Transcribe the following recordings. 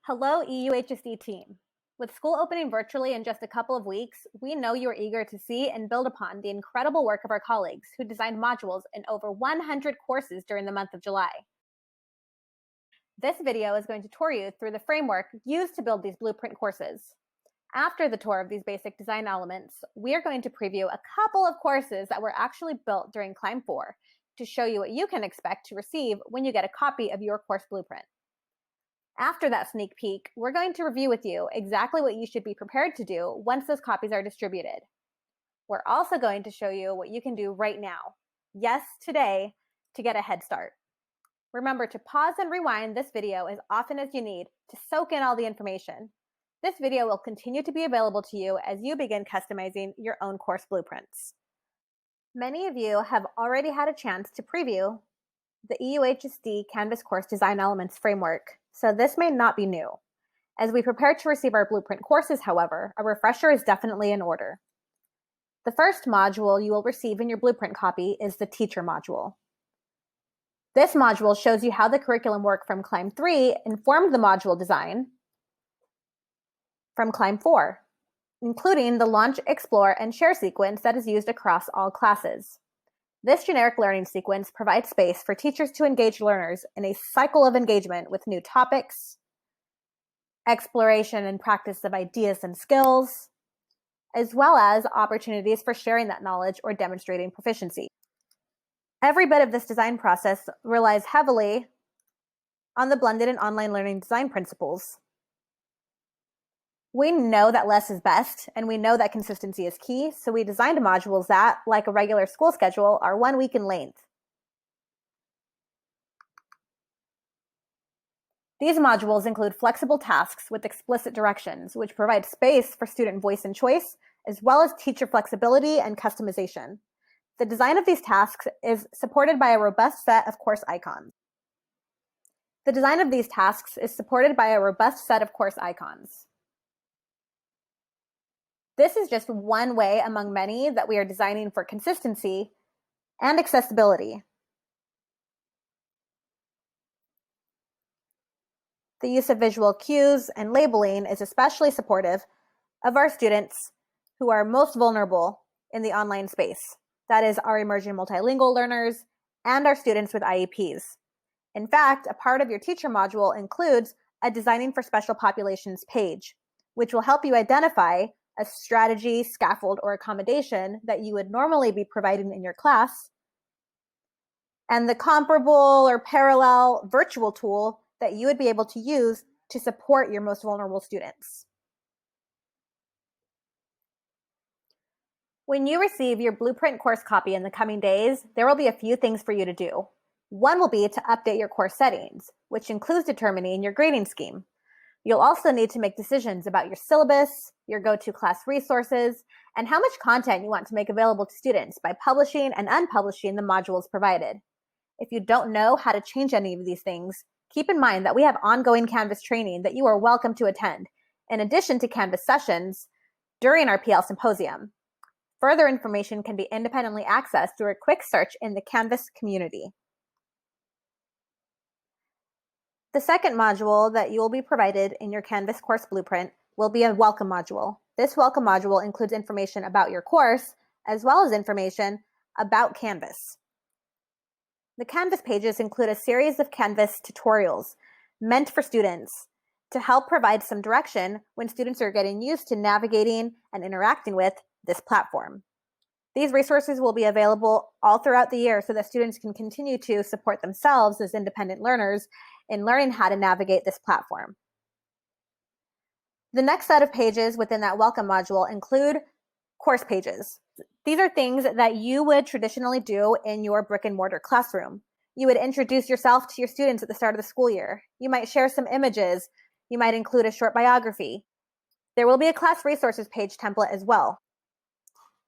Hello, EUHSD team. With school opening virtually in just a couple of weeks, we know you are eager to see and build upon the incredible work of our colleagues who designed modules in over 100 courses during the month of July. This video is going to tour you through the framework used to build these blueprint courses. After the tour of these basic design elements, we are going to preview a couple of courses that were actually built during Climb 4 to show you what you can expect to receive when you get a copy of your course blueprint. After that sneak peek, we're going to review with you exactly what you should be prepared to do once those copies are distributed. We're also going to show you what you can do right now, yes, today, to get a head start. Remember to pause and rewind this video as often as you need to soak in all the information. This video will continue to be available to you as you begin customizing your own course blueprints. Many of you have already had a chance to preview the EUHSD Canvas Course Design Elements framework, so this may not be new. As we prepare to receive our blueprint courses, however, a refresher is definitely in order. The first module you will receive in your blueprint copy is the Teacher module. This module shows you how the curriculum work from Climb 3 informed the module design from Climb 4, including the Launch, Explore, and Share sequence that is used across all classes. This generic learning sequence provides space for teachers to engage learners in a cycle of engagement with new topics, exploration and practice of ideas and skills, as well as opportunities for sharing that knowledge or demonstrating proficiency. Every bit of this design process relies heavily on the blended and online learning design principles. We know that less is best, and we know that consistency is key, so we designed modules that, like a regular school schedule, are 1 week in length. These modules include flexible tasks with explicit directions, which provide space for student voice and choice, as well as teacher flexibility and customization. The design of these tasks is supported by a robust set of course icons. This is just one way among many that we are designing for consistency and accessibility. The use of visual cues and labeling is especially supportive of our students who are most vulnerable in the online space. That is, our emerging multilingual learners and our students with IEPs. In fact, a part of your teacher module includes a Designing for Special Populations page, which will help you identify a strategy, scaffold, or accommodation that you would normally be providing in your class, and the comparable or parallel virtual tool that you would be able to use to support your most vulnerable students. When you receive your blueprint course copy in the coming days, there will be a few things for you to do. One will be to update your course settings, which includes determining your grading scheme. You'll also need to make decisions about your syllabus, your go-to class resources, and how much content you want to make available to students by publishing and unpublishing the modules provided. If you don't know how to change any of these things, keep in mind that we have ongoing Canvas training that you are welcome to attend, in addition to Canvas sessions during our PL Symposium. Further information can be independently accessed through a quick search in the Canvas community. The second module that you will be provided in your Canvas course blueprint will be a welcome module. This welcome module includes information about your course, as well as information about Canvas. The Canvas pages include a series of Canvas tutorials meant for students to help provide some direction when students are getting used to navigating and interacting with this platform. These resources will be available all throughout the year so that students can continue to support themselves as independent learners in learning how to navigate this platform. The next set of pages within that welcome module include course pages. These are things that you would traditionally do in your brick and mortar classroom. You would introduce yourself to your students at the start of the school year. You might share some images. You might include a short biography. There will be a class resources page template as well.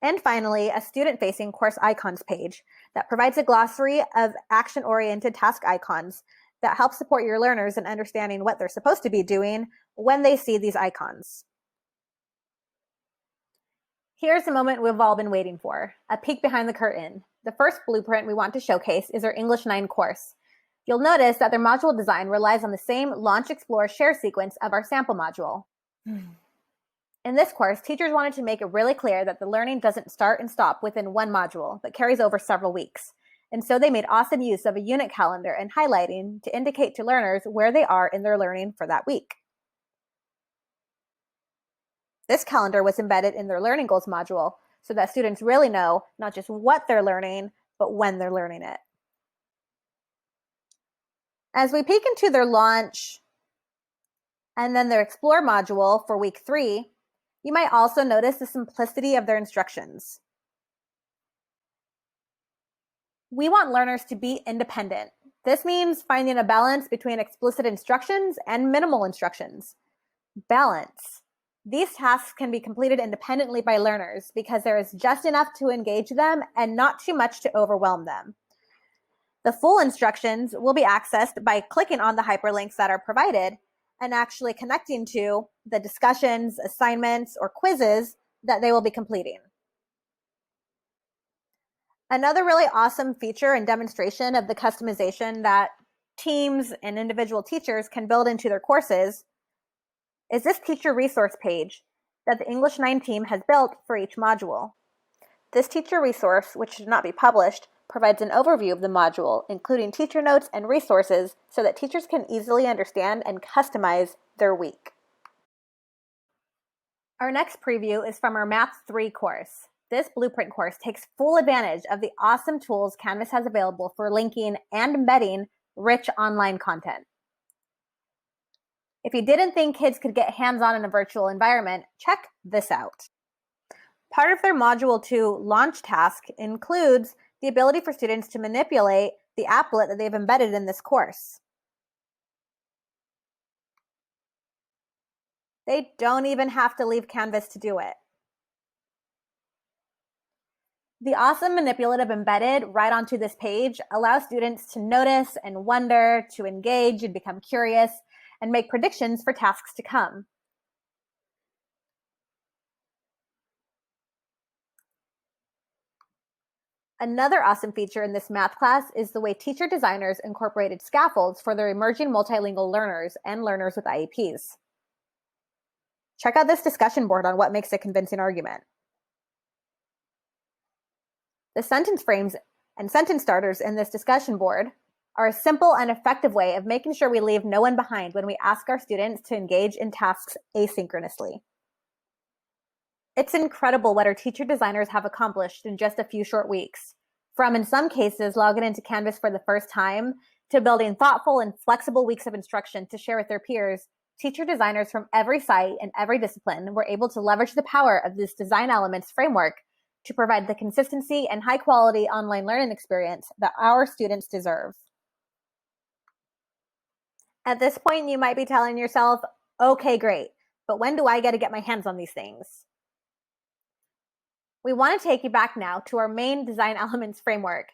And finally, a student-facing course icons page that provides a glossary of action-oriented task icons that help support your learners in understanding what they're supposed to be doing when they see these icons. Here's the moment we've all been waiting for, a peek behind the curtain. The first blueprint we want to showcase is our English 9 course. You'll notice that their module design relies on the same Launch, Explore, Share sequence of our sample module. In this course, teachers wanted to make it really clear that the learning doesn't start and stop within one module, but carries over several weeks. And so they made awesome use of a unit calendar and highlighting to indicate to learners where they are in their learning for that week. This calendar was embedded in their Learning Goals module so that students really know not just what they're learning, but when they're learning it. As we peek into their Launch and then their Explore module for week 3, you might also notice the simplicity of their instructions. We want learners to be independent. This means finding a balance between explicit instructions and minimal instructions. Balance. These tasks can be completed independently by learners because there is just enough to engage them and not too much to overwhelm them. The full instructions will be accessed by clicking on the hyperlinks that are provided and actually connecting to the discussions, assignments, or quizzes that they will be completing. Another really awesome feature and demonstration of the customization that teams and individual teachers can build into their courses is this teacher resource page that the English 9 team has built for each module. This teacher resource, which should not be published, provides an overview of the module, including teacher notes and resources so that teachers can easily understand and customize their week. Our next preview is from our Math 3 course. This blueprint course takes full advantage of the awesome tools Canvas has available for linking and embedding rich online content. If you didn't think kids could get hands-on in a virtual environment, check this out. Part of their Module 2 launch task includes the ability for students to manipulate the applet that they've embedded in this course. They don't even have to leave Canvas to do it. The awesome manipulative embedded right onto this page allows students to notice and wonder, to engage and become curious, and make predictions for tasks to come. Another awesome feature in this math class is the way teacher designers incorporated scaffolds for their emerging multilingual learners and learners with IEPs. Check out this discussion board on what makes a convincing argument. The sentence frames and sentence starters in this discussion board are a simple and effective way of making sure we leave no one behind when we ask our students to engage in tasks asynchronously. It's incredible what our teacher designers have accomplished in just a few short weeks, from in some cases logging into Canvas for the first time to building thoughtful and flexible weeks of instruction to share with their peers. Teacher designers from every site and every discipline were able to leverage the power of this design elements framework to provide the consistency and high quality online learning experience that our students deserve. At this point, you might be telling yourself, okay, great, but when do I get my hands on these things? We want to take you back now to our main design elements framework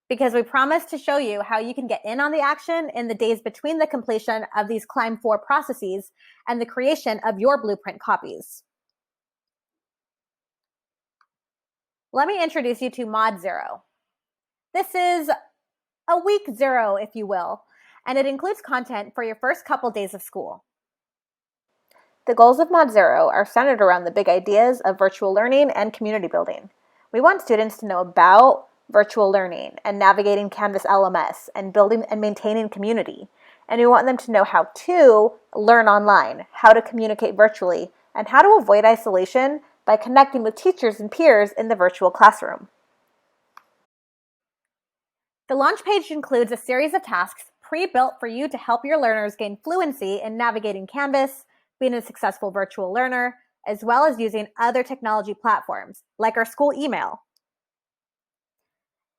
because we promise to show you how you can get in on the action in the days between the completion of these Climb 4 processes and the creation of your blueprint copies. Let me introduce you to ModZero. This is a week 0, if you will, and it includes content for your first couple days of school. The goals of ModZero are centered around the big ideas of virtual learning and community building. We want students to know about virtual learning and navigating Canvas LMS and building and maintaining community. And we want them to know how to learn online, how to communicate virtually, and how to avoid isolation by connecting with teachers and peers in the virtual classroom. The launch page includes a series of tasks pre-built for you to help your learners gain fluency in navigating Canvas, being a successful virtual learner, as well as using other technology platforms, like our school email.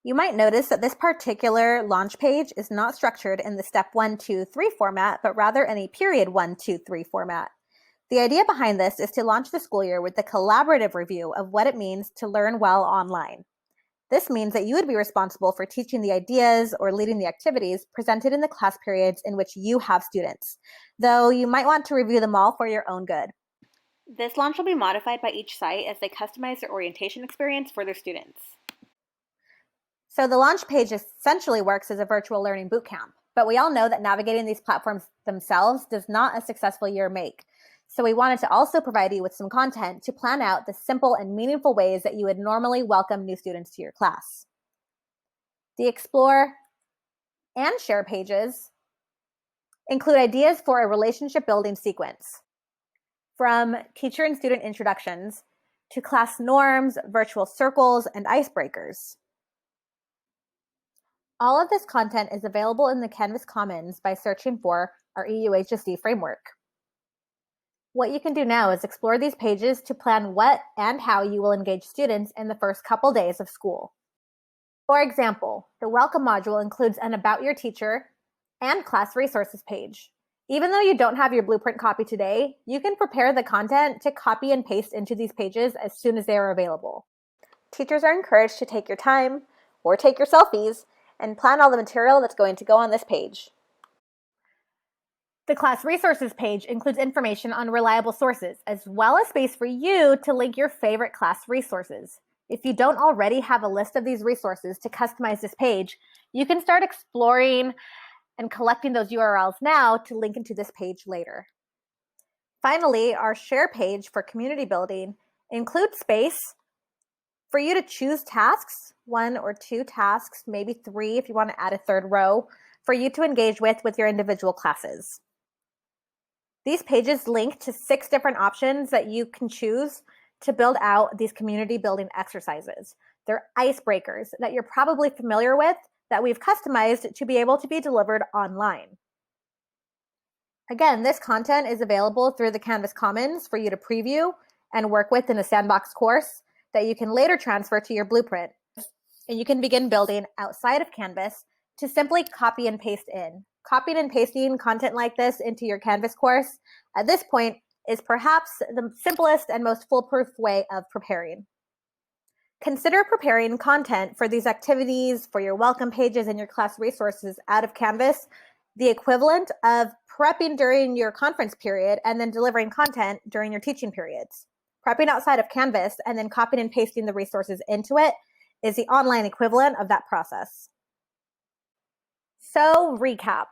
You might notice that this particular launch page is not structured in the step 1, 2, 3 format, but rather in a period 1, 2, 3 format. The idea behind this is to launch the school year with a collaborative review of what it means to learn well online. This means that you would be responsible for teaching the ideas or leading the activities presented in the class periods in which you have students, though you might want to review them all for your own good. This launch will be modified by each site as they customize their orientation experience for their students. So the launch page essentially works as a virtual learning bootcamp, but we all know that navigating these platforms themselves does not a successful year make. So we wanted to also provide you with some content to plan out the simple and meaningful ways that you would normally welcome new students to your class. The Explore and Share pages include ideas for a relationship building sequence, from teacher and student introductions to class norms, virtual circles, and icebreakers. All of this content is available in the Canvas Commons by searching for our EUHSD framework. What you can do now is explore these pages to plan what and how you will engage students in the first couple days of school. For example, the Welcome module includes an About Your Teacher and Class Resources page. Even though you don't have your blueprint copy today, you can prepare the content to copy and paste into these pages as soon as they are available. Teachers are encouraged to take your time or take your selfies and plan all the material that's going to go on this page. The Class Resources page includes information on reliable sources, as well as space for you to link your favorite class resources. If you don't already have a list of these resources to customize this page, you can start exploring and collecting those URLs now to link into this page later. Finally, our Share page for community building includes space for you to choose tasks, 1 or 2 tasks, maybe 3 if you want to add a third row, for you to engage with your individual classes. These pages link to 6 different options that you can choose to build out these community building exercises. They're icebreakers that you're probably familiar with that we've customized to be able to be delivered online. Again, this content is available through the Canvas Commons for you to preview and work with in a sandbox course that you can later transfer to your blueprint. And you can begin building outside of Canvas to simply copy and paste in. Copying and pasting content like this into your Canvas course at this point is perhaps the simplest and most foolproof way of preparing. Consider preparing content for these activities, for your welcome pages and your class resources out of Canvas, the equivalent of prepping during your conference period and then delivering content during your teaching periods. Prepping outside of Canvas and then copying and pasting the resources into it is the online equivalent of that process. So, recap.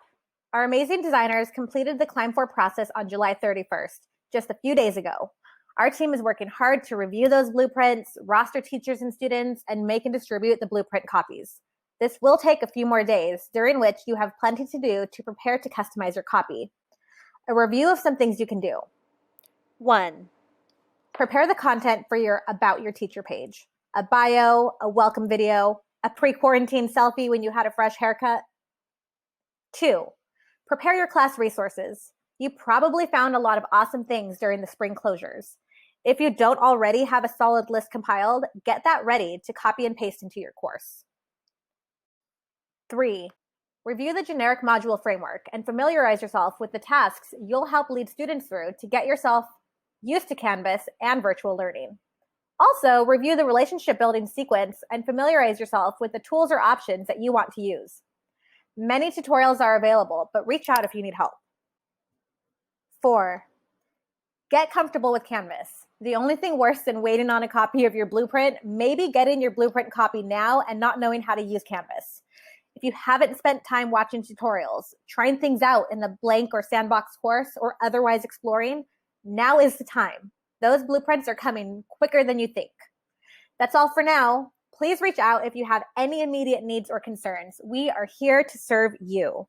Our amazing designers completed the Climb 4 process on July 31st, just a few days ago. Our team is working hard to review those blueprints, roster teachers and students, and make and distribute the blueprint copies. This will take a few more days, during which you have plenty to do to prepare to customize your copy. A review of some things you can do. 1. Prepare the content for your About Your Teacher page. A bio, a welcome video, a pre-quarantine selfie when you had a fresh haircut. 2. Prepare your class resources. You probably found a lot of awesome things during the spring closures. If you don't already have a solid list compiled, get that ready to copy and paste into your course. 3. Review the generic module framework and familiarize yourself with the tasks you'll help lead students through to get yourself used to Canvas and virtual learning. Also, review the relationship building sequence and familiarize yourself with the tools or options that you want to use. Many tutorials are available, but reach out if you need help. 4. Get comfortable with Canvas. The only thing worse than waiting on a copy of your blueprint may be getting your blueprint copy now and not knowing how to use Canvas. If you haven't spent time watching tutorials, trying things out in the blank or sandbox course, or otherwise exploring, now is the time. Those blueprints are coming quicker than you think. That's all for now. Please reach out if you have any immediate needs or concerns. We are here to serve you.